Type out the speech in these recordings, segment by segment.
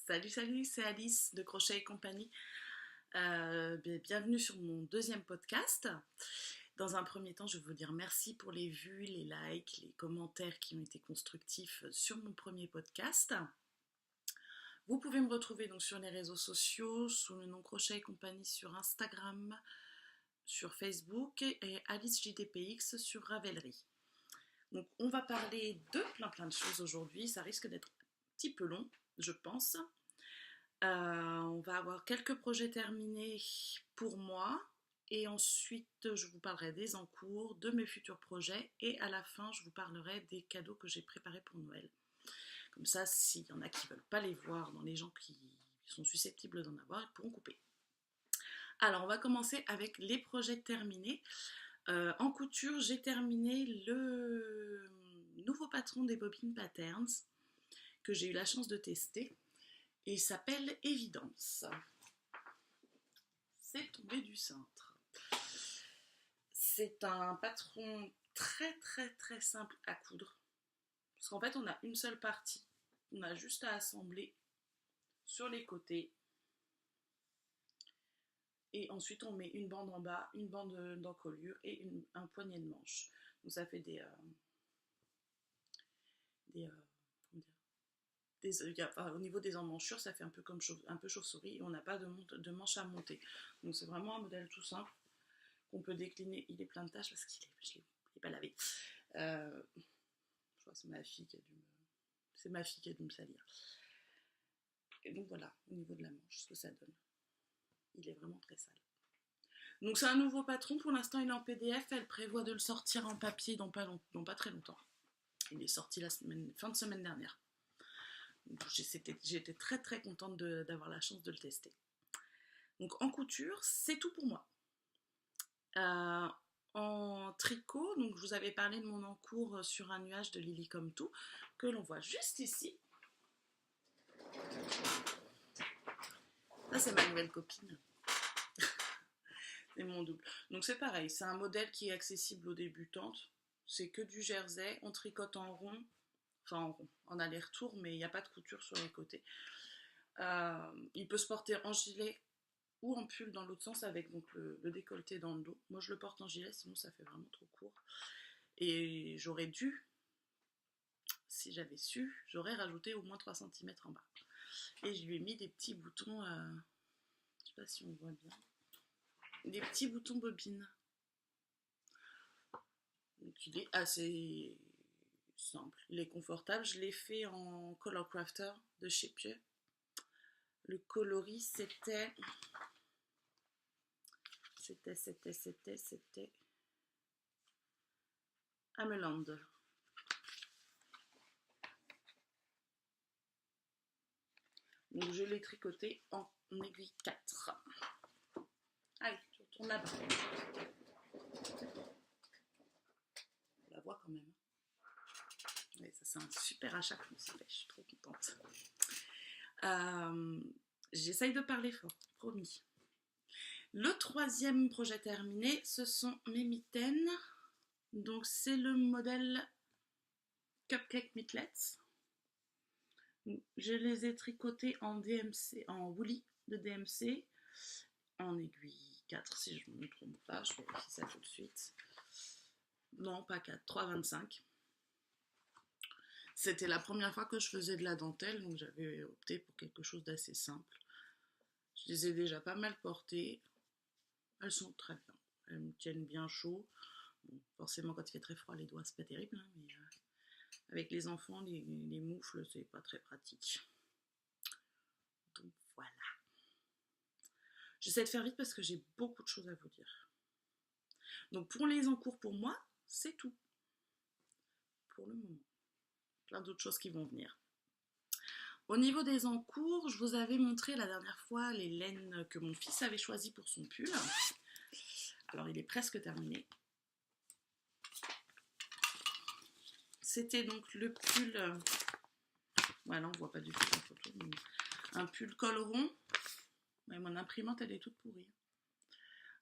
Salut, salut, c'est Alice de Crochet et compagnie. Bienvenue sur mon deuxième podcast. Dans un premier temps, je veux vous dire merci pour les vues, les likes, les commentaires qui ont été constructifs sur mon premier podcast. Vous pouvez me retrouver donc sur les réseaux sociaux, sous le nom Crochet et compagnie sur Instagram, sur Facebook et Alice JDPX sur Ravelry. Donc on va parler de plein de choses aujourd'hui, ça risque d'être un petit peu long, je pense. On va avoir quelques projets terminés pour moi et ensuite je vous parlerai des encours, de mes futurs projets et à la fin je vous parlerai des cadeaux que j'ai préparés pour Noël. Comme ça, s'il y en a qui ne veulent pas les voir, dans les gens qui sont susceptibles d'en avoir, ils pourront couper. Alors on va commencer avec les projets terminés. En couture, j'ai terminé le nouveau patron des Bobbin Patterns que j'ai eu la chance de tester. Et il s'appelle Évidence. C'est tombé du cintre. C'est un patron très simple à coudre. Parce qu'en fait, on a une seule partie. On a juste à assembler sur les côtés. Et ensuite, on met une bande en bas, une bande d'encolure et un poignet de manche. Donc ça fait au niveau des emmanchures, ça fait un peu comme un peu chauve-souris et on n'a pas de manche à monter. Donc c'est vraiment un modèle tout simple qu'on peut décliner. Il est plein de taches parce qu'il est pas lavé. Je crois que c'est ma fille qui a dû me salir. Et donc voilà, au niveau de la manche, ce que ça donne. Il est vraiment très sale. Donc c'est un nouveau patron, pour l'instant il est en PDF, elle prévoit de le sortir en papier dans pas très longtemps. Il est sorti fin de semaine dernière. J'étais très contente d'avoir la chance de le tester. Donc en couture, c'est tout pour moi. En tricot, donc je vous avais parlé de mon encours sur un nuage de Lily Comme Tout, que l'on voit juste ici. Ça c'est ma nouvelle copine. C'est mon double. Donc c'est pareil, c'est un modèle qui est accessible aux débutantes. C'est que du jersey, on tricote en rond. Enfin en rond, en aller-retour, mais il n'y a pas de couture sur les côtés. Il peut se porter en gilet ou en pull dans l'autre sens avec donc le décolleté dans le dos. Moi je le porte en gilet, sinon ça fait vraiment trop court. Et j'aurais dû, si j'avais su, j'aurais rajouté au moins 3 cm en bas. Et je lui ai mis des petits boutons, je sais pas si on voit bien, des petits boutons bobines. Donc il est assez simple, il est confortable. Je l'ai fait en Color Crafter de chez Pieux. Le coloris c'était Ameland. Donc je l'ai tricoté en aiguille 4. Allez, je retourne là-bas. On la voit quand même. Oui, ça c'est un super achat qu'on s'est fait, je suis trop contente. J'essaye de parler fort, promis. Le troisième projet terminé, ce sont mes mitaines. Donc c'est le modèle Cupcake Mitlets. Je les ai tricotés en DMC, en woolly de DMC, en aiguille 4 si je ne me trompe pas, je vérifie ça tout de suite. Non, pas 4, 3,25. C'était la première fois que je faisais de la dentelle, donc j'avais opté pour quelque chose d'assez simple. Je les ai déjà pas mal portées. Elles sont très bien. Elles me tiennent bien chaud. Bon, forcément, quand il fait très froid, les doigts, c'est pas terrible. Hein, mais avec les enfants, les moufles, c'est pas très pratique. Donc voilà. J'essaie de faire vite parce que j'ai beaucoup de choses à vous dire. Donc pour les encours pour moi, c'est tout. Pour le moment. Plein d'autres choses qui vont venir. Au niveau des encours, je vous avais montré la dernière fois les laines que mon fils avait choisies pour son pull. Alors il est presque terminé. C'était donc le pull, voilà, on voit pas du tout la photo, mais un pull col rond. Ouais, mon imprimante elle est toute pourrie.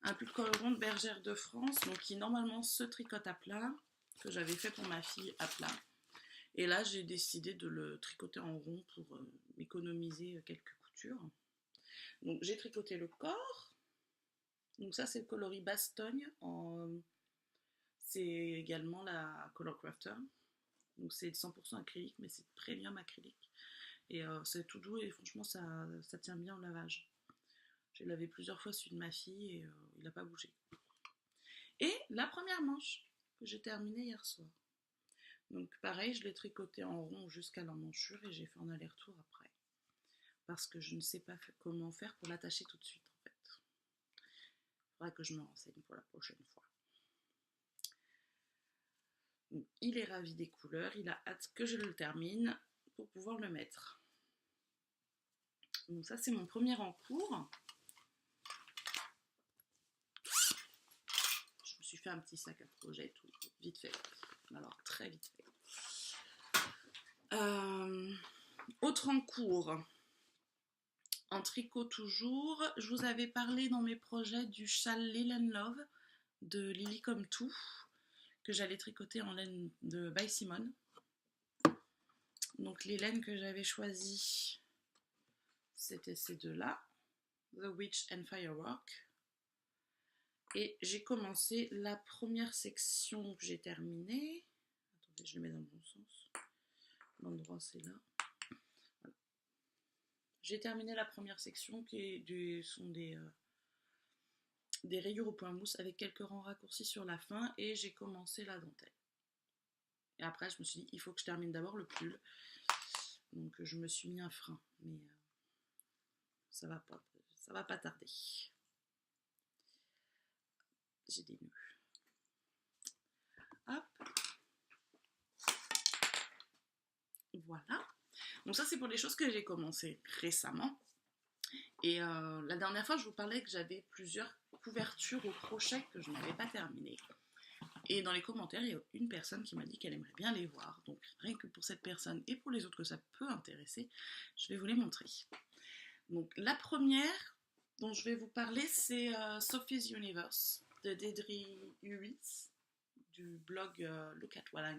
Un pull col rond de Bergère de France, donc qui normalement se tricote à plat, que j'avais fait pour ma fille à plat. Et là, j'ai décidé de le tricoter en rond pour m'économiser quelques coutures. Donc j'ai tricoté le corps. Donc ça, c'est le coloris Bastogne. C'est également la Color Crafter. Donc c'est 100% acrylique, mais c'est premium acrylique. Et c'est tout doux et franchement, ça tient bien au lavage. J'ai lavé plusieurs fois celui de ma fille et il n'a pas bougé. Et la première manche que j'ai terminée hier soir. Donc pareil, je l'ai tricoté en rond jusqu'à l'emmanchure et j'ai fait un aller-retour après. Parce que je ne sais pas comment faire pour l'attacher tout de suite en fait. Il faudra que je me renseigne pour la prochaine fois. Donc, il est ravi des couleurs, il a hâte que je le termine pour pouvoir le mettre. Donc ça c'est mon premier en cours. Je me suis fait un petit sac à projet tout vite fait. Alors très vite fait. Autre en cours. En tricot toujours, je vous avais parlé dans mes projets du châle Linen Love de Lily Comme Tout que j'allais tricoter en laine de By Simone. Donc les laines que j'avais choisies, c'était ces deux-là, The Witch and Firework. Et j'ai commencé la première section que j'ai terminée. Attendez, je le mets dans le bon sens. L'endroit c'est là. Voilà. J'ai terminé la première section qui sont des rayures au point mousse avec quelques rangs raccourcis sur la fin et j'ai commencé la dentelle. Et après je me suis dit il faut que je termine d'abord le pull. Donc je me suis mis un frein, mais ça va pas tarder. J'ai des nœuds. Hop. Voilà. Donc ça c'est pour les choses que j'ai commencé récemment. Et la dernière fois je vous parlais que j'avais plusieurs couvertures au crochet que je n'avais pas terminées. Et dans les commentaires, il y a une personne qui m'a dit qu'elle aimerait bien les voir. Donc rien que pour cette personne et pour les autres que ça peut intéresser, je vais vous les montrer. Donc la première dont je vais vous parler, c'est Sophie's Universe de Deidre Huitz du blog Look at What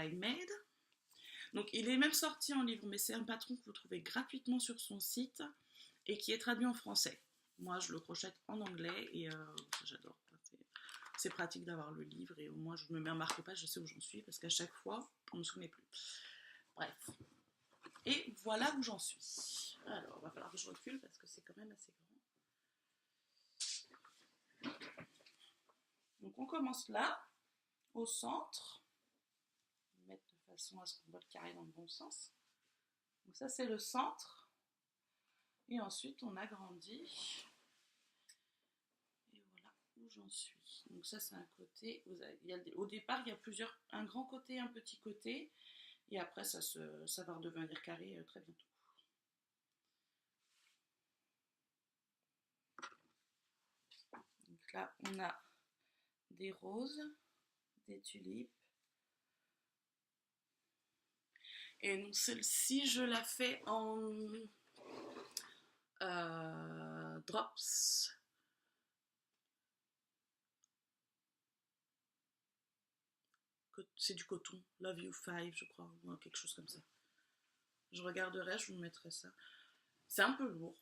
I Made. Donc il est même sorti en livre, mais c'est un patron que vous trouvez gratuitement sur son site et qui est traduit en français. Moi je le crochette en anglais et j'adore. C'est pratique d'avoir le livre et au moins je me mets un marque-page, je sais où j'en suis parce qu'à chaque fois on ne me souvenait plus. Bref. Et voilà où j'en suis. Alors il va falloir que je recule parce que c'est quand même assez grand. Donc on commence là, au centre. On va mettre de façon à ce qu'on voit le carré dans le bon sens. Donc ça c'est le centre. Et ensuite on agrandit. Et voilà où j'en suis. Donc ça c'est un côté. Au départ il y a un grand côté, un petit côté. Et après ça va redevenir carré très bientôt. Donc là on a des roses, des tulipes. Et donc celle-ci, je la fais en drops. C'est du coton, Love You 5, je crois, ou quelque chose comme ça. Je regarderai, je vous mettrai ça. C'est un peu lourd.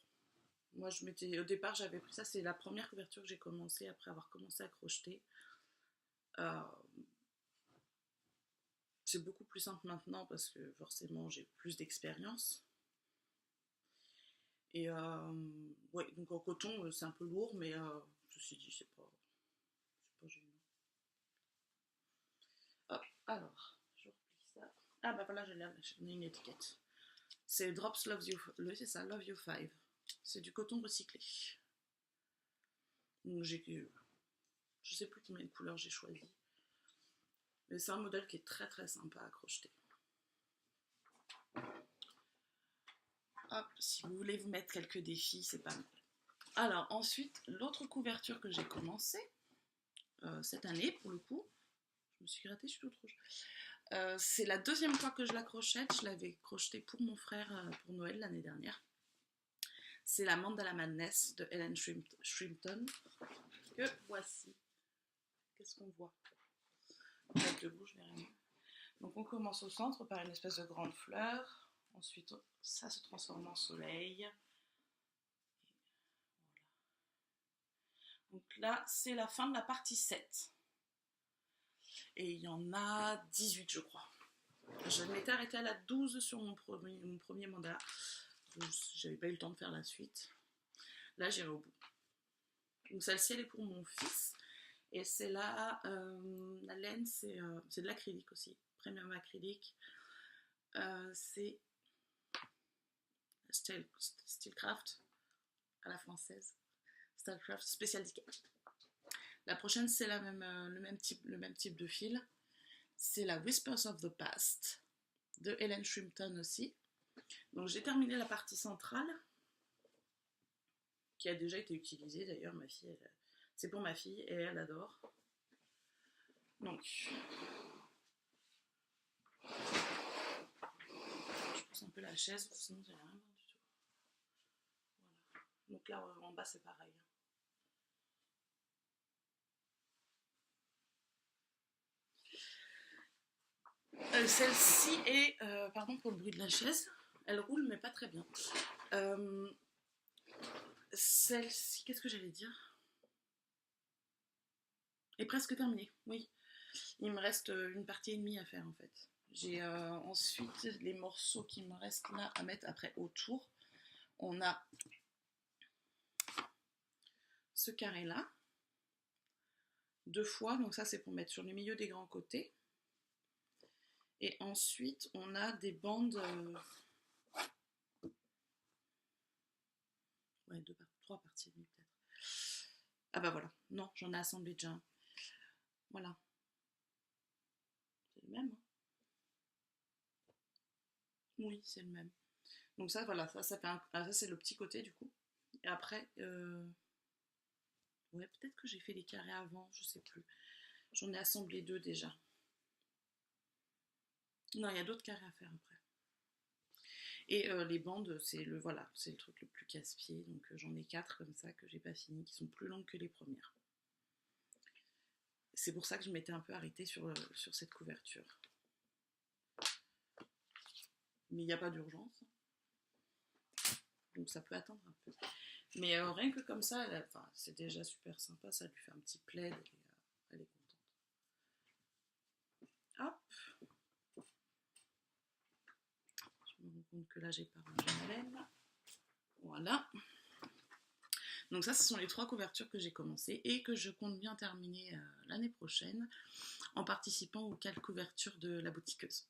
Moi, au départ, j'avais pris ça. C'est la première couverture que j'ai commencé après avoir commencé à crocheter. C'est beaucoup plus simple maintenant parce que forcément, j'ai plus d'expérience. Et ouais, donc en coton, c'est un peu lourd, mais je me suis dit, c'est pas gênant. Hop, alors, je replie ça. Ah bah voilà, j'ai une étiquette. C'est Drops Love You, c'est ça, Love You 5. C'est du coton recyclé. Donc je sais plus combien de couleurs j'ai choisi. Mais c'est un modèle qui est très très sympa à crocheter. Hop, si vous voulez vous mettre quelques défis, c'est pas mal. Alors ensuite, l'autre couverture que j'ai commencé cette année, pour le coup, je me suis grattée, je suis toute rouge. C'est la deuxième fois que je la crochette. Je l'avais crochetée pour mon frère pour Noël l'année dernière. C'est la Mandala Madness de Ellen Shrimpton que voici. Qu'est-ce qu'on voit? Mettre debout, je verrai mieux. Donc on commence au centre par une espèce de grande fleur. Ensuite, ça se transforme en soleil. Donc là, c'est la fin de la partie 7. Et il y en a 18, je crois. Je m'étais arrêtée à la 12 sur mon premier mandat. J'avais pas eu le temps de faire la suite. Là, j'irai au bout. Donc celle-ci, elle est pour mon fils. Et c'est là, la laine, c'est de l'acrylique aussi. Premium acrylique. C'est Steelcraft à la française. Steelcraft Special Decay. La prochaine, c'est le même type de fil. C'est la Whispers of the Past de Helen Shrimpton aussi. Donc j'ai terminé la partie centrale qui a déjà été utilisée d'ailleurs. Ma fille, c'est pour ma fille et elle adore. Donc je pousse un peu la chaise sinon j'ai rien voir du tout. Voilà. Donc là en bas c'est pareil. Celle-ci est, pardon pour le bruit de la chaise, elle roule mais pas très bien. Celle-ci, qu'est-ce que j'allais dire? Est presque terminée, oui. Il me reste une partie et demie à faire en fait. J'ai ensuite les morceaux qui me restent là à mettre après autour. On a ce carré là, 2 fois, donc ça c'est pour mettre sur le milieu des grands côtés. Et ensuite on a des bandes, ouais, 3 parties et demie peut-être. Ah bah voilà, non, j'en ai assemblé déjà un. Voilà. C'est le même, hein? Oui, c'est le même. Donc ça, voilà, ça fait ça c'est le petit côté du coup. Et après, ouais, peut-être que j'ai fait les carrés avant, je sais plus. J'en ai assemblé 2 déjà. Non, il y a d'autres carrés à faire après. Et les bandes, c'est le truc le plus casse-pied. Donc j'en ai 4 comme ça que j'ai pas fini, qui sont plus longues que les premières. C'est pour ça que je m'étais un peu arrêtée sur cette couverture. Mais il n'y a pas d'urgence. Donc ça peut attendre un peu. Mais rien que comme ça, c'est déjà super sympa. Ça lui fait un petit plaid et elle est contente. Hop. Je me rends compte que là, j'ai pas rangé ma laine. Voilà. Donc ça, ce sont les 3 couvertures que j'ai commencées et que je compte bien terminer l'année prochaine en participant aux 4 couvertures de la boutiqueuse.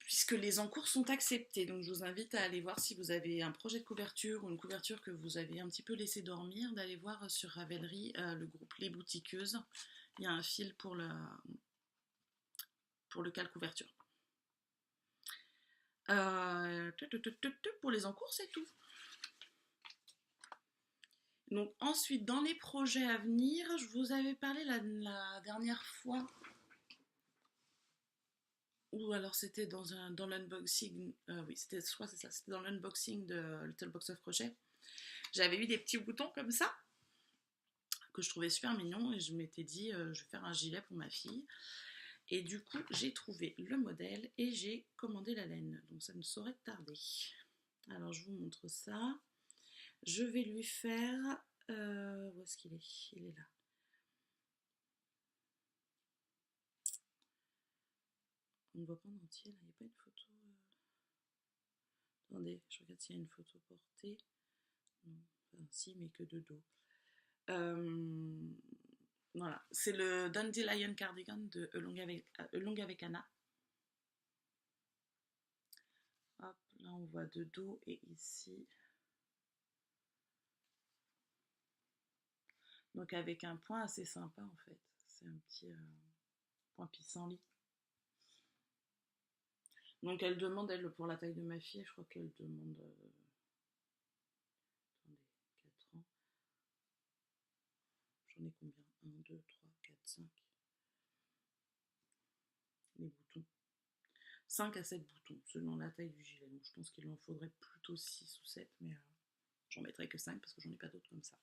Puisque les encours sont acceptés, donc je vous invite à aller voir si vous avez un projet de couverture ou une couverture que vous avez un petit peu laissé dormir, d'aller voir sur Ravelry le groupe Les Boutiqueuses. Il y a un fil pour le cal couverture. Pour les encours, c'est tout. Donc ensuite, dans les projets à venir, je vous avais parlé la dernière fois, ou alors c'était dans l'unboxing, oui, c'était dans l'unboxing de Little Box of Crochet. J'avais eu des petits boutons comme ça, que je trouvais super mignons, et je m'étais dit, je vais faire un gilet pour ma fille. Et du coup, j'ai trouvé le modèle et j'ai commandé la laine, donc ça ne saurait tarder. Alors, je vous montre ça. Je vais lui faire... où est-ce qu'il est? Il est là. On ne voit pas en entier, là. Il n'y a pas une photo... Attendez, je regarde s'il y a une photo portée. Non, enfin si, mais que de dos. Voilà, c'est le Dandelion Cardigan de Long avec Anna. Hop, là on voit de dos et ici. Donc avec un point assez sympa en fait. C'est un petit point pissenlit. Donc elle demande, elle, pour la taille de ma fille, je crois qu'elle demande... attendez, 4 ans. J'en ai combien? 1, 2, 3, 4, 5. Les boutons. 5 à 7 boutons, selon la taille du gilet. Donc je pense qu'il en faudrait plutôt 6 ou 7, mais j'en mettrai que 5 parce que j'en ai pas d'autres comme ça.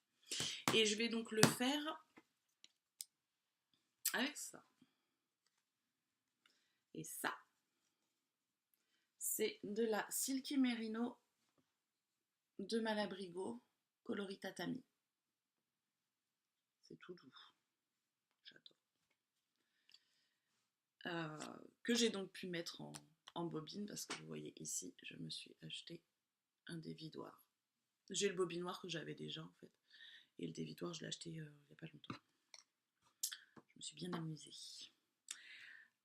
Et je vais donc le faire avec ça. Et ça, c'est de la Silky Merino de Malabrigo coloris tatami. C'est tout doux. J'adore. Que j'ai donc pu mettre en bobine parce que vous voyez ici, je me suis acheté un dévidoir. J'ai le bobinoir que j'avais déjà en fait. Et le dévidoir, je l'ai acheté il n'y a pas longtemps. Je me suis bien amusée.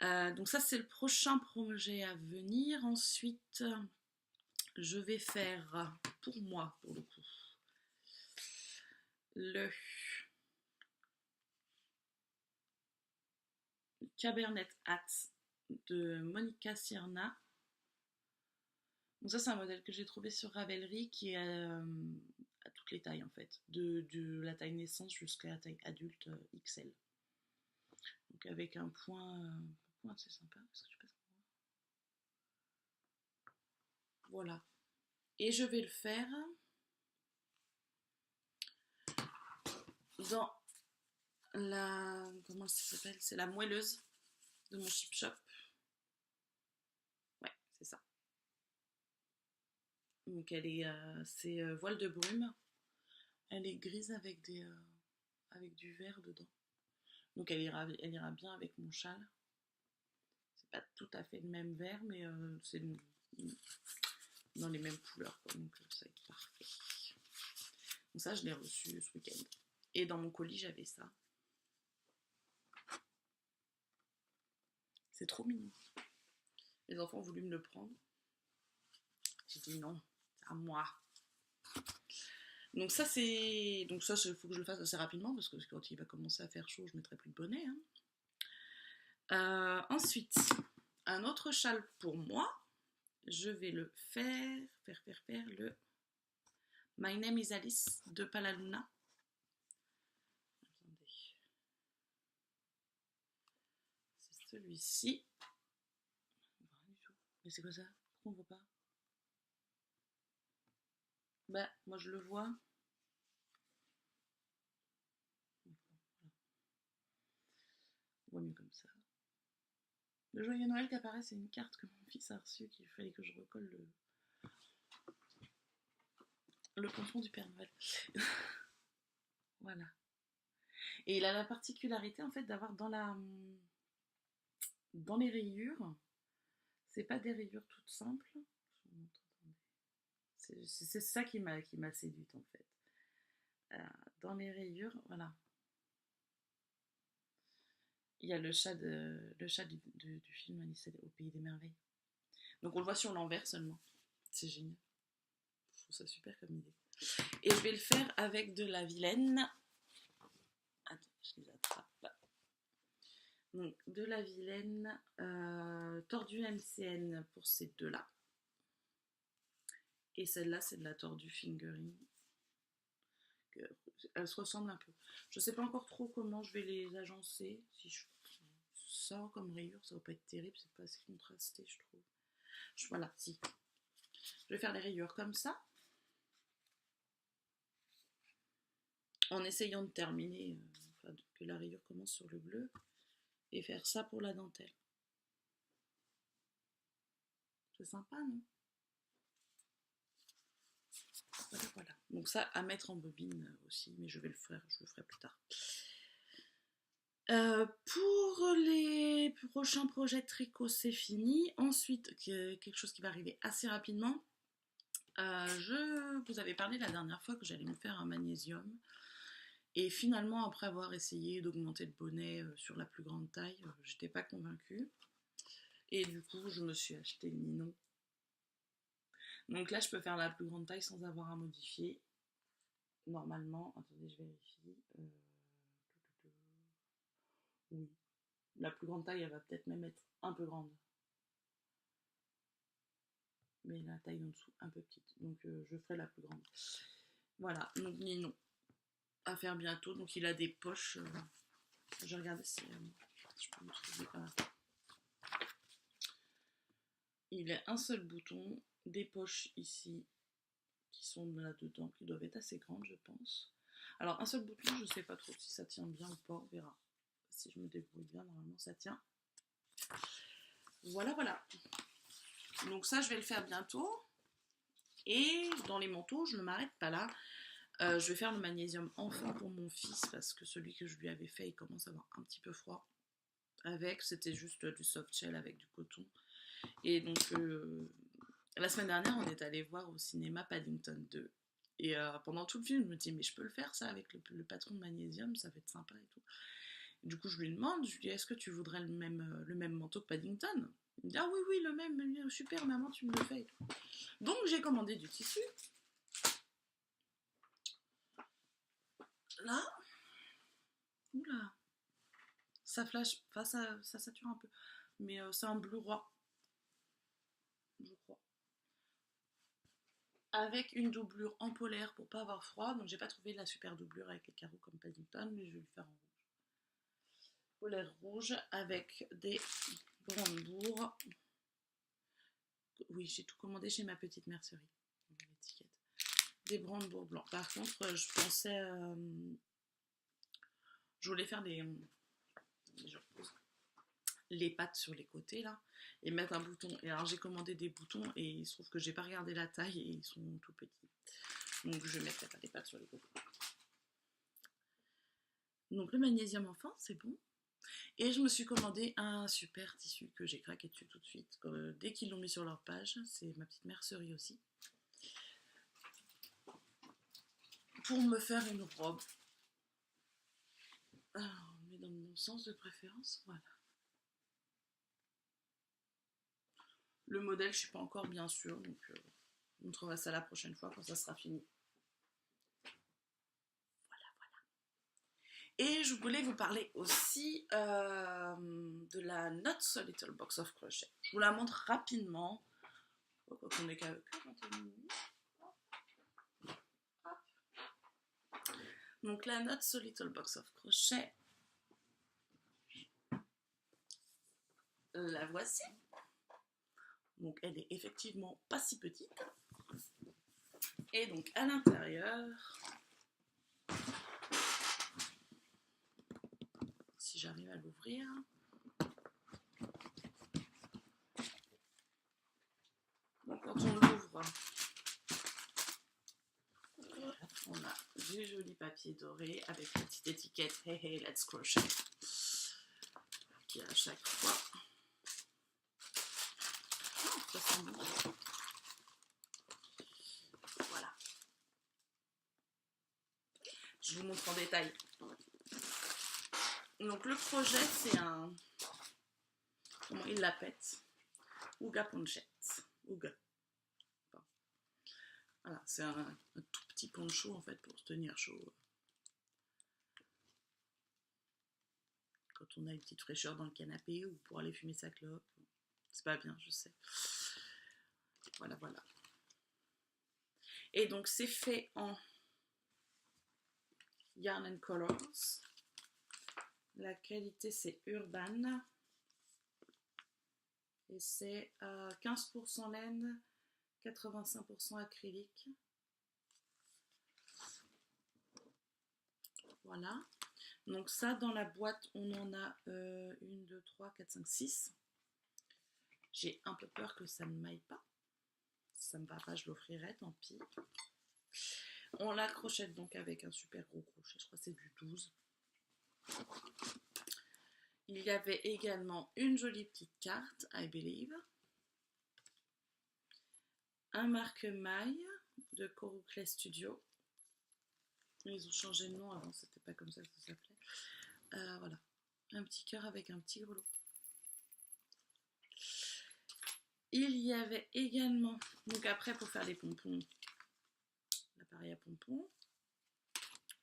Donc ça, c'est le prochain projet à venir. Ensuite, je vais faire, pour moi, pour le coup, le Cabernet Hat de Monica Cierna. Donc ça, c'est un modèle que j'ai trouvé sur Ravelry qui est à toutes les tailles en fait. De la taille naissance jusqu'à la taille adulte XL. Donc avec un point assez sympa. Est-ce que je passe ? Voilà. Et je vais le faire dans la... Comment ça s'appelle ? C'est la moelleuse de mon Chip Shop. Ouais, c'est ça. Donc elle est... c'est voile de brume. Elle est grise avec du vert dedans. Donc elle ira bien avec mon châle. C'est pas tout à fait le même vert, mais c'est dans les mêmes couleurs, quoi. Donc ça va être parfait. Donc ça, je l'ai reçu ce week-end. Et dans mon colis, j'avais ça. C'est trop mignon. Les enfants ont voulu me le prendre. J'ai dit non, c'est à moi. Donc ça, il faut que je le fasse assez rapidement parce que quand il va commencer à faire chaud, je ne mettrai plus de bonnet. Ensuite, un autre châle pour moi. Je vais le faire le My Name is Alice de Palaluna. Attendez. C'est celui-ci. Mais c'est quoi ça ? Pourquoi on ne voit pas ? Bah, moi je le vois. On voit mieux comme ça. Le joyeux Noël qui apparaît, c'est une carte que mon fils a reçue, qu'il fallait que je recolle le pompon du Père Noël. Voilà. Et il a la particularité en fait d'avoir dans les rayures, c'est pas des rayures toutes simples. C'est ça qui m'a séduite en fait. Dans les rayures, voilà. Il y a le chat du film Alice au Pays des Merveilles. Donc on le voit sur l'envers seulement. C'est génial. Je trouve ça super comme idée. Et je vais le faire avec de la Vilaine. Attends, je les attrape. Donc de la Vilaine tordue MCN pour ces deux-là. Et celle-là, c'est de la tordue fingering. Elle se ressemble un peu. Je sais pas encore trop comment je vais les agencer. Si je sors comme rayure, ça va pas être terrible. C'est pas assez contrasté, je trouve. Voilà, si. Je vais faire les rayures comme ça. En essayant de terminer, que la rayure commence sur le bleu. Et faire ça pour la dentelle. C'est sympa, non ? Voilà. Donc ça, à mettre en bobine aussi, mais je le ferai plus tard. Pour les prochains projets de tricot, c'est fini. Ensuite, quelque chose qui va arriver assez rapidement. Je vous avais parlé la dernière fois que j'allais me faire un magnésium. Et finalement, après avoir essayé d'augmenter le bonnet sur la plus grande taille, j'étais pas convaincue. Et du coup, je me suis acheté le Ninon. Donc là, je peux faire la plus grande taille sans avoir à modifier. Normalement, attendez, je vérifie. Oui. La plus grande taille, elle va peut-être même être un peu grande. Mais la taille en dessous, un peu petite. Donc je ferai la plus grande. Voilà, donc Ninon. À faire bientôt. Donc il a des poches. Je vais regarder si je peux me trouver. Il a un seul bouton, des poches ici qui sont là-dedans, qui doivent être assez grandes, je pense. Alors, un seul bouton, je sais pas trop si ça tient bien ou pas, on verra. Si je me débrouille bien, normalement ça tient. Voilà, voilà. Donc ça, je vais le faire bientôt. Et dans les manteaux, je ne m'arrête pas là. Je vais faire le magnésium enfant pour mon fils parce que celui que je lui avais fait, il commence à avoir un petit peu froid. C'était juste du soft shell avec du coton. Et donc, la semaine dernière, on est allé voir au cinéma Paddington 2. Et pendant tout le film, je me dis, mais je peux le faire ça avec le patron de magnésium, ça va être sympa et tout. Et du coup, je lui demande, je lui dis, est-ce que tu voudrais le même manteau que Paddington? Il me dit, ah oui, oui, le même, super, maman, tu me le fais et tout. Donc, j'ai commandé du tissu. Là, oula, ça flash, enfin, ça sature un peu. Mais c'est un bleu roi, je crois. Avec une doublure en polaire pour pas avoir froid. Donc j'ai pas trouvé la super doublure avec les carreaux comme Paddington, mais je vais le faire en rouge. Polaire rouge avec des brandebourgs. Oui, j'ai tout commandé chez ma petite mercerie. L'étiquette. Des brandebourgs blancs. Par contre, je pensais... je voulais faire les pattes sur les côtés là et mettre un bouton. Et alors j'ai commandé des boutons et il se trouve que j'ai pas regardé la taille et ils sont tout petits. Donc je mettrai pas les pattes sur les côtés. Donc le magnésium enfant, c'est bon. Et je me suis commandé un super tissu que j'ai craqué dessus tout de suite. Dès qu'ils l'ont mis sur leur page, c'est ma petite mercerie aussi. Pour me faire une robe. Alors, on met dans mon sens de préférence, voilà. Le modèle, je suis pas encore bien sûre, donc on trouvera ça la prochaine fois quand ça sera fini. Voilà, voilà. Et je voulais vous parler aussi de la Not Little Box of Crochet. Je vous la montre rapidement. Quand on est qu'à 41 minutes. Donc la Not Little Box of Crochet. La voici. Donc elle est effectivement pas si petite. Et donc à l'intérieur, si j'arrive à l'ouvrir, donc quand on l'ouvre, on a du joli papier doré avec une petite étiquette Hey Hey Let's Crochet qui à chaque fois ça sent bon. Voilà, je vous montre en détail. Donc le projet, c'est un, comment il l'appelle, Ouga Ponchette. Ouga. Voilà, c'est un tout petit poncho en fait pour se tenir chaud. Quand on a une petite fraîcheur dans le canapé ou pour aller fumer sa clope. C'est pas bien, je sais. Voilà, voilà. Et donc c'est fait en Yarn and Colors. La qualité c'est Urban. Et c'est 15% laine, 85% acrylique. Voilà. Donc ça, dans la boîte, on en a 1, 2, 3, 4, 5, 6. J'ai un peu peur que ça ne m'aille pas. Si ça ne me va pas, je l'offrirai, tant pis. On la crochette donc avec un super gros crochet, je crois que c'est du 12. Il y avait également une jolie petite carte, I Believe. Un marque-maille de Coroclay Studio. Ils ont changé de nom, avant c'était pas comme ça que ça s'appelait. Voilà, un petit cœur avec un petit grelot. Il y avait également, donc après pour faire les pompons, l'appareil à pompons.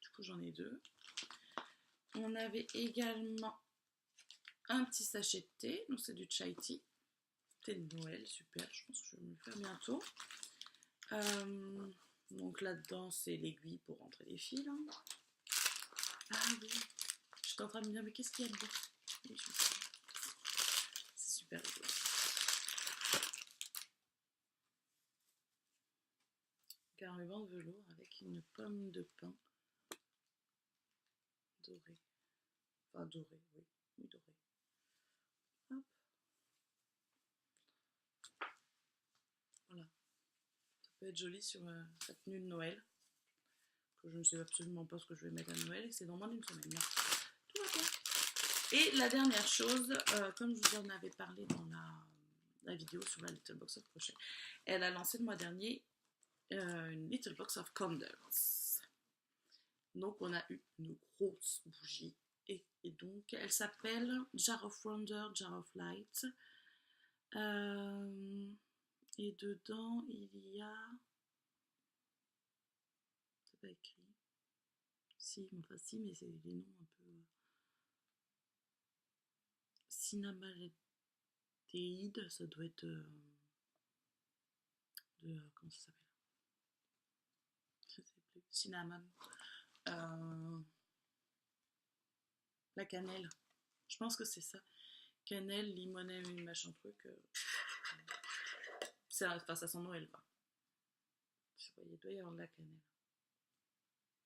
Du coup j'en ai 2. On avait également un petit sachet de thé, donc c'est du chai tea. Thé de Noël, super, je pense que je vais me le faire bientôt. Donc là-dedans, c'est l'aiguille pour rentrer les fils. Hein. Ah oui, j'étais en train de me dire, mais qu'est-ce qu'il y a dedans? Oui, c'est super rigolo. Un ruban de velours avec une pomme de pin dorée. Enfin, doré, oui. Oui, doré. Hop. Voilà. Ça peut être joli sur sa tenue de Noël. Que je ne sais absolument pas ce que je vais mettre à Noël. Et c'est dans moins d'une semaine. Là. Tout va bien. Et la dernière chose, comme je vous en avais parlé dans la vidéo sur la Little Box of Crochet, elle a lancé le mois dernier une Little Box of Candles. Donc on a eu une grosse bougie. Et donc elle s'appelle Jar of Wonder, Jar of Light. Et dedans il y a... C'est pas écrit. Si, enfin si, mais c'est des noms un peu... Cinnamaldehyde, ça doit être... comment ça s'appelle? Je sais plus. Cinnamon. La cannelle. Je pense que c'est ça. Cannelle, limonène, machin truc. Enfin, ça sent Noël, quoi. Je sais pas, il doit y avoir de la cannelle.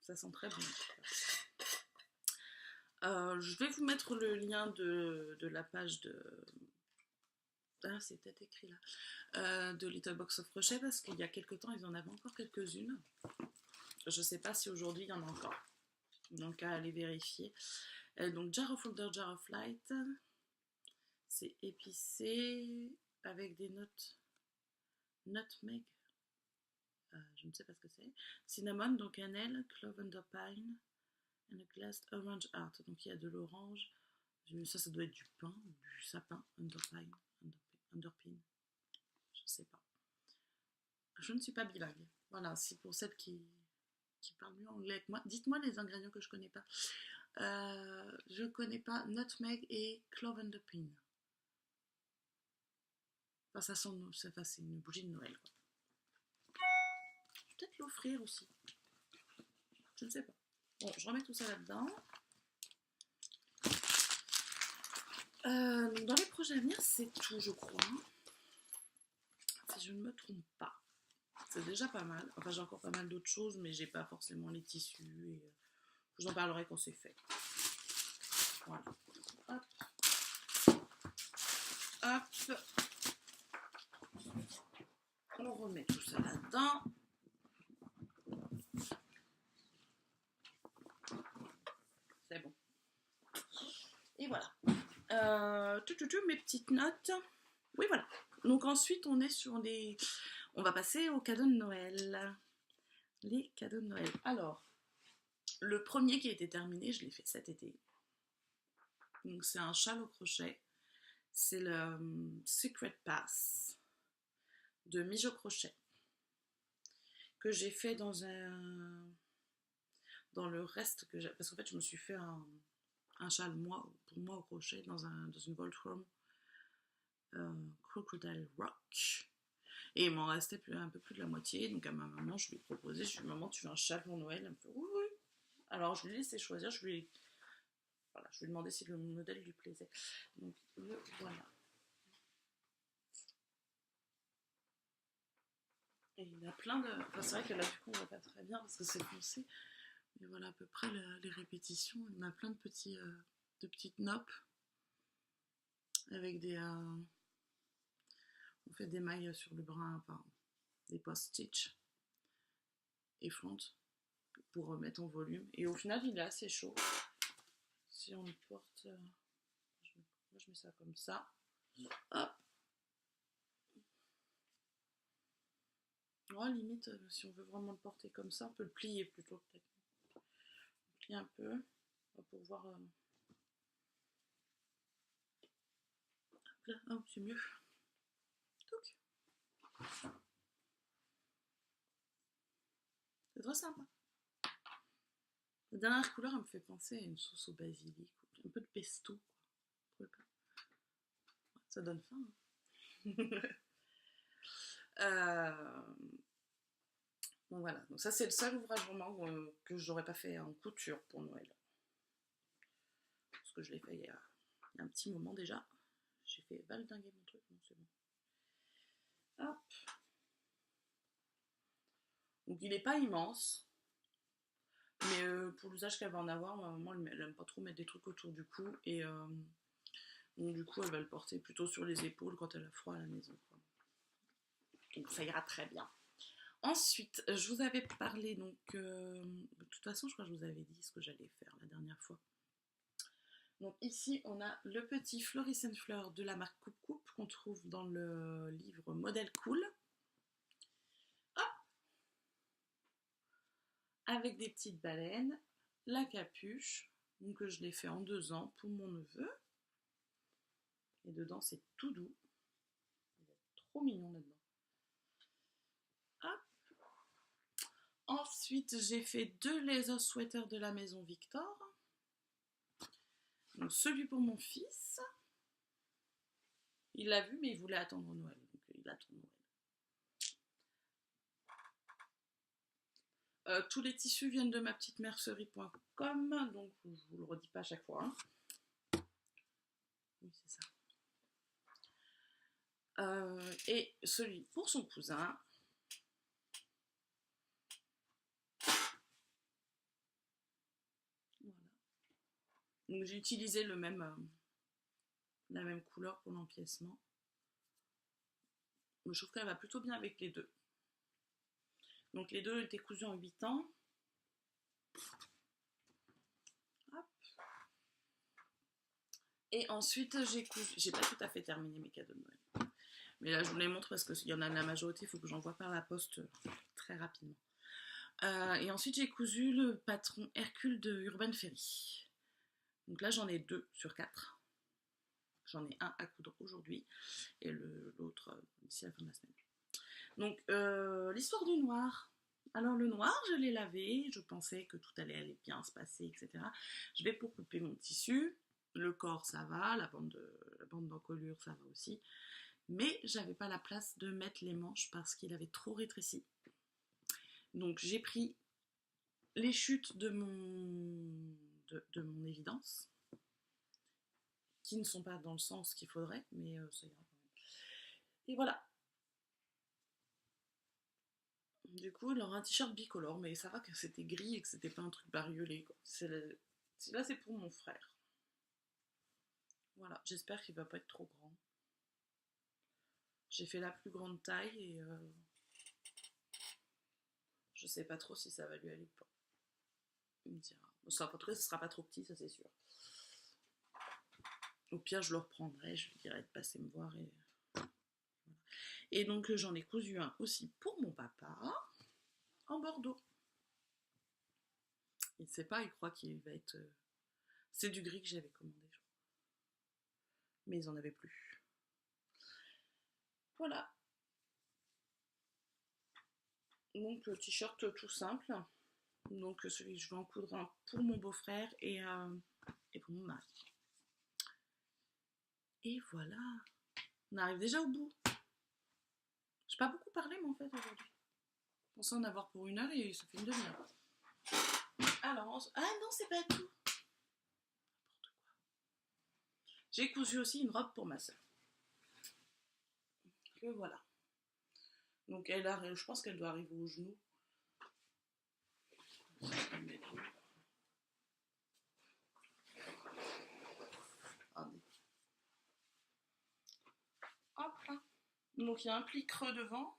Ça sent très bon. Je vais vous mettre le lien de la page de... Ah, c'est peut-être écrit là. De Little Box of Crochet, parce qu'il y a quelques temps, ils en avaient encore quelques-unes. Je sais pas si aujourd'hui, il y en a encore. Donc, à aller vérifier. Donc, Jar of Wonder, Jar of Light. C'est épicé avec des notes nutmeg. Je ne sais pas ce que c'est. Cinnamon, donc cannelle, clove under pine, and a glazed orange heart. Donc il y a de l'orange. Ça doit être du pain, du sapin, underpine, underpin. Je ne sais pas. Je ne suis pas bilingue. Voilà, c'est pour celles qui parlent mieux anglais que moi. Dites-moi les ingrédients que je ne connais pas. Je ne connais pas nutmeg et clove under pine. Enfin, c'est une bougie de Noël, quoi. Peut-être l'offrir aussi. Je ne sais pas. Bon, je remets tout ça là-dedans. Dans les projets à venir, c'est tout, je crois. Si je ne me trompe pas. C'est déjà pas mal. Enfin, j'ai encore pas mal d'autres choses, mais j'ai pas forcément les tissus. Et je vous en parlerai quand c'est fait. Voilà. Hop. Hop. On remet tout ça là-dedans. C'est bon. Et voilà. Mes petites notes. Oui, voilà. Donc ensuite, on est sur les... On va passer aux cadeaux de Noël. Les cadeaux de Noël. Alors, le premier qui a été terminé, je l'ai fait cet été. Donc c'est un châle au crochet. C'est le Secret Pass de Mijo Crochet. Que j'ai fait dans le reste que j'ai... Parce qu'en fait, je me suis fait un châle pour moi au crochet dans une Voltron Crocodile Rock. Et il m'en restait un peu plus de la moitié. Donc à ma maman, je lui ai proposé, je lui ai dit, maman, tu veux un châle pour Noël? Elle me fait, oui, oui. Alors je lui ai laissé choisir, je lui ai demandé si le modèle lui plaisait. Donc le voilà. Et il y a plein de... Enfin, c'est vrai que là, du coup, on voit pas très bien parce que c'est foncé. Mais voilà à peu près les répétitions. Il y en a plein de petites noppes avec des... on fait des mailles sur le brin, enfin, des post-stitch et front pour remettre en volume. Et au final, il est assez chaud. Si on le porte... moi, je mets ça comme ça. Hop. Oh, limite, si on veut vraiment le porter comme ça, on peut le plier plutôt peut-être. On plie un peu pour pouvoir... Là, oh, c'est mieux. Donc. C'est trop sympa. La dernière couleur, elle me fait penser à une sauce au basilic, un peu de pesto, quoi. Ça donne faim. Bon voilà, donc ça c'est le seul ouvrage vraiment que je n'aurais pas fait en couture pour Noël. Parce que je l'ai fait il y a un petit moment déjà. J'ai fait valdinguer mon truc, non c'est bon. Hop. Donc il n'est pas immense. Mais pour l'usage qu'elle va en avoir, ma maman elle aime pas trop mettre des trucs autour du cou et donc du coup elle va le porter plutôt sur les épaules quand elle a froid à la maison, quoi. Donc ça ira très bien. Ensuite, je vous avais parlé donc de toute façon je crois que je vous avais dit ce que j'allais faire la dernière fois. Donc ici on a le petit Floris & Fleur de la marque Coupe Coupe qu'on trouve dans le livre Modèle Cool. Hop, avec des petites baleines, la capuche, donc je l'ai fait en 2 ans pour mon neveu. Et dedans c'est tout doux. Il est trop mignon là-dedans. Hop. Ensuite j'ai fait 2 laser sweaters de la maison Victor. Donc celui pour mon fils. Il l'a vu mais il voulait attendre Noël. Donc il attend Noël. Tous les tissus viennent de ma petite mercerie.com, donc je vous le redis pas à chaque fois. Hein. Oui, c'est ça. Et celui pour son cousin. Voilà. Donc j'ai utilisé la même couleur pour l'empiècement. Je trouve qu'elle va plutôt bien avec les deux. Donc les deux étaient cousus en 8 ans. Hop. Et ensuite j'ai pas tout à fait terminé mes cadeaux de Noël. Mais là je vous les montre parce qu'il y en a de la majorité, il faut que j'envoie par la poste très rapidement. Et ensuite j'ai cousu le patron Hercule de Urban Ferry. Donc là j'en ai 2 sur 4. J'en ai un à coudre aujourd'hui et l'autre d'ici la fin de la semaine. Donc l'histoire du noir. Alors le noir, je l'ai lavé, je pensais que tout allait bien se passer, etc. Je vais pour couper mon tissu. Le corps, ça va, la bande d'encolure, ça va aussi. Mais j'avais pas la place de mettre les manches parce qu'il avait trop rétréci. Donc j'ai pris les chutes de mon évidence, qui ne sont pas dans le sens qu'il faudrait, mais ça ira quand même. Et voilà. Du coup, il aura un t-shirt bicolore, mais ça va que c'était gris et que c'était pas un truc bariolé, quoi. Là, c'est pour mon frère. Voilà, j'espère qu'il va pas être trop grand. J'ai fait la plus grande taille et je sais pas trop si ça va lui aller ou pas. Il me dira. En tout cas, ce sera pas trop petit, ça c'est sûr. Au pire, je le reprendrai, je lui dirai de passer me voir et voilà. Et donc j'en ai cousu un aussi pour mon papa en bordeaux. Il ne sait pas, il croit qu'il va être. C'est du gris que j'avais commandé, je crois. Mais ils en avaient plus. Voilà. Donc le t-shirt tout simple. Donc celui je vais en coudre un pour mon beau-frère et pour mon mari. Et voilà. On arrive déjà au bout. J'ai pas beaucoup parlé moi en fait aujourd'hui. Je pensais en avoir pour 1 heure et ça fait une demi-heure. Alors, ah non, c'est pas tout. N'importe quoi. J'ai cousu aussi une robe pour ma soeur. Que voilà. Donc elle arrive, je pense qu'elle doit arriver au genou. Hop là. Donc il y a un pli creux devant.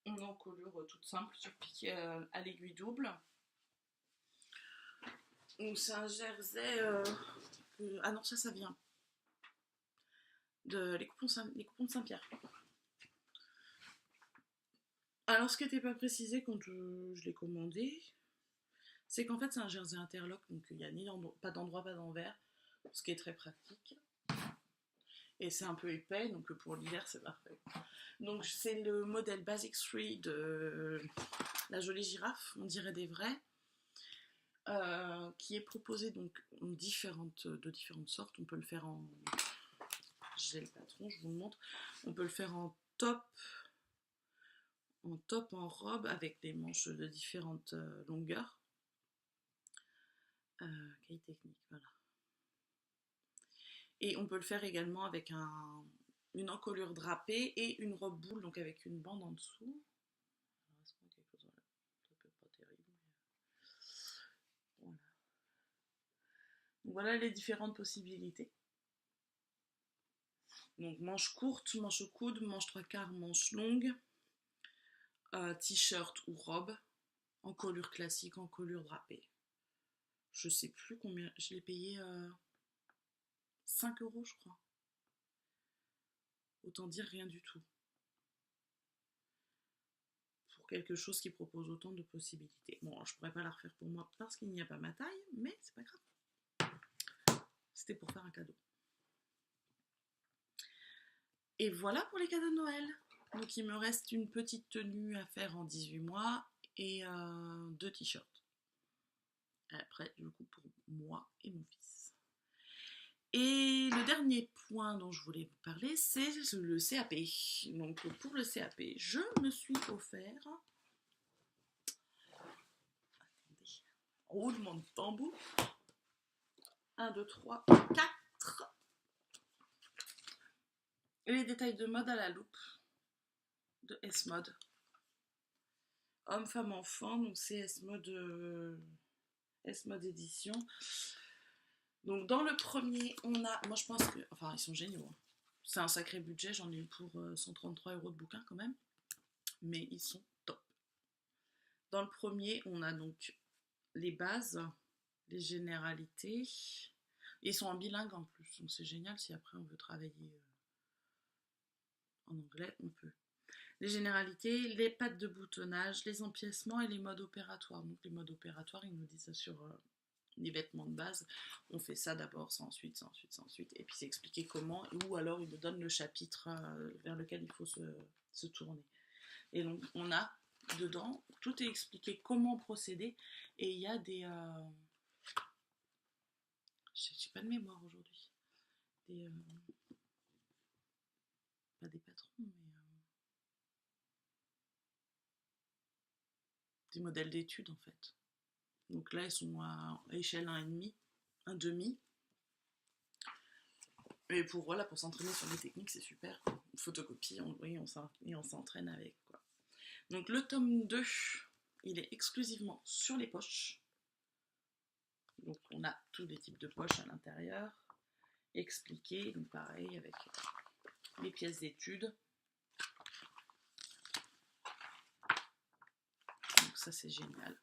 Une encolure toute simple sur piqué à l'aiguille double. Donc c'est un jersey. Ah non, ça vient de les coupons de Saint-Pierre. Alors ce qui n'était pas précisé quand je l'ai commandé, c'est qu'en fait c'est un jersey interlock, donc il n'y a pas d'endroit, pas d'envers, ce qui est très pratique. Et c'est un peu épais, donc pour l'hiver c'est parfait. Donc c'est le modèle Basic 3 de la jolie girafe, on dirait des vrais, qui est proposé donc de différentes sortes. On peut le faire en... J'ai le patron, je vous le montre. On peut le faire en top, en robe, avec des manches de différentes longueurs. Cahier technique, voilà. Et on peut le faire également avec une encolure drapée et une robe boule, donc avec une bande en dessous. Alors, est-ce qu'on a quelque chose? Voilà. Voilà les différentes possibilités. Donc manche courte, manche au coude, manche 3/4, manche longue, t-shirt ou robe, en colure classique, en colure drapée. Je sais plus combien, je l'ai payé 5 € je crois. Autant dire rien du tout. Pour quelque chose qui propose autant de possibilités. Bon, je pourrais pas la refaire pour moi parce qu'il n'y a pas ma taille, mais c'est pas grave. C'était pour faire un cadeau. Et voilà pour les cadeaux de Noël. Donc il me reste une petite tenue à faire en 18 mois et 2 t-shirts. Après, du coup, pour moi et mon fils. Et le dernier point dont je voulais vous parler, c'est le CAP. Donc pour le CAP, je me suis offert... Attendez, roulement de tambour. 1, 2, 3, 4. Et les détails de mode à la loupe de S-Mode. Homme, femme, enfant, donc c'est S-Mode édition. Donc dans le premier, on a, moi je pense que, enfin ils sont géniaux, hein. C'est un sacré budget, j'en ai eu pour 133 € de bouquin quand même, mais ils sont top. Dans le premier, on a donc les bases, les généralités, ils sont en bilingue en plus, donc c'est génial si après on veut travailler en anglais, on peut. Les généralités, les pattes de boutonnage, les empiècements et les modes opératoires. Donc les modes opératoires, ils nous disent ça sur les vêtements de base. On fait ça d'abord, ça ensuite, ça ensuite, ça ensuite. Et puis c'est expliqué comment, ou alors il nous donne le chapitre vers lequel il faut se tourner. Et donc on a dedans, tout est expliqué comment procéder. Et il y a des... j'ai pas de mémoire aujourd'hui. Des... pas des patrons, mais... des modèles d'études en fait. Donc là, ils sont à échelle 1,5, 1,5. Et pour s'entraîner sur les techniques, c'est super. On photocopie, on s'entraîne avec, quoi. Donc le tome 2, il est exclusivement sur les poches. Donc on a tous les types de poches à l'intérieur, expliqués, donc pareil, avec les pièces d'études. Donc ça, c'est génial.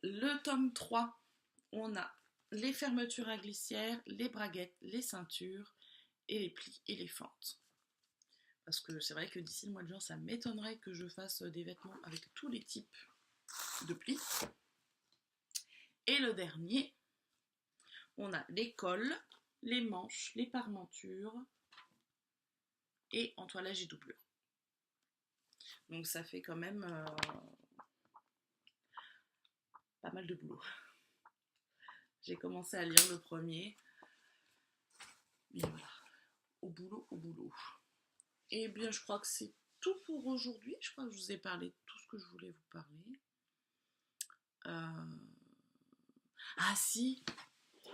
Le tome 3, on a les fermetures à glissière, les braguettes, les ceintures et les plis et les fentes. Parce que c'est vrai que d'ici le mois de juin, ça m'étonnerait que je fasse des vêtements avec tous les types de plis. Et le dernier, on a les cols, les manches, les parmentures et entoilage et doublure. Donc ça fait quand même pas mal de boulot. J'ai commencé à lire le premier. Mais voilà, au boulot, au boulot. Et bien, je crois que c'est tout pour aujourd'hui. Je crois que je vous ai parlé de tout ce que je voulais vous parler. Ah si,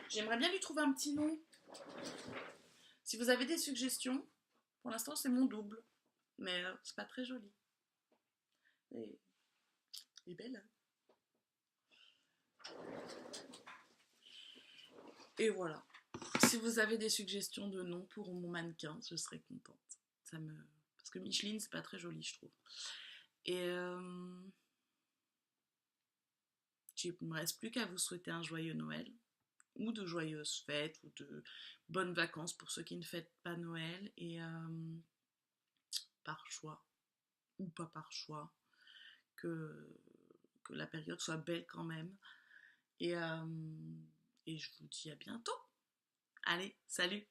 j'aimerais bien lui trouver un petit nom. Si vous avez des suggestions, pour l'instant c'est mon double, mais c'est pas très joli. Elle est belle. Et voilà. Si vous avez des suggestions de noms pour mon mannequin, je serais contente. Parce que Micheline, c'est pas très joli, je trouve. Et il ne me reste plus qu'à vous souhaiter un joyeux Noël, ou de joyeuses fêtes, ou de bonnes vacances pour ceux qui ne fêtent pas Noël, et par choix, ou pas par choix, que la période soit belle quand même. Et je vous dis à bientôt. Allez, salut!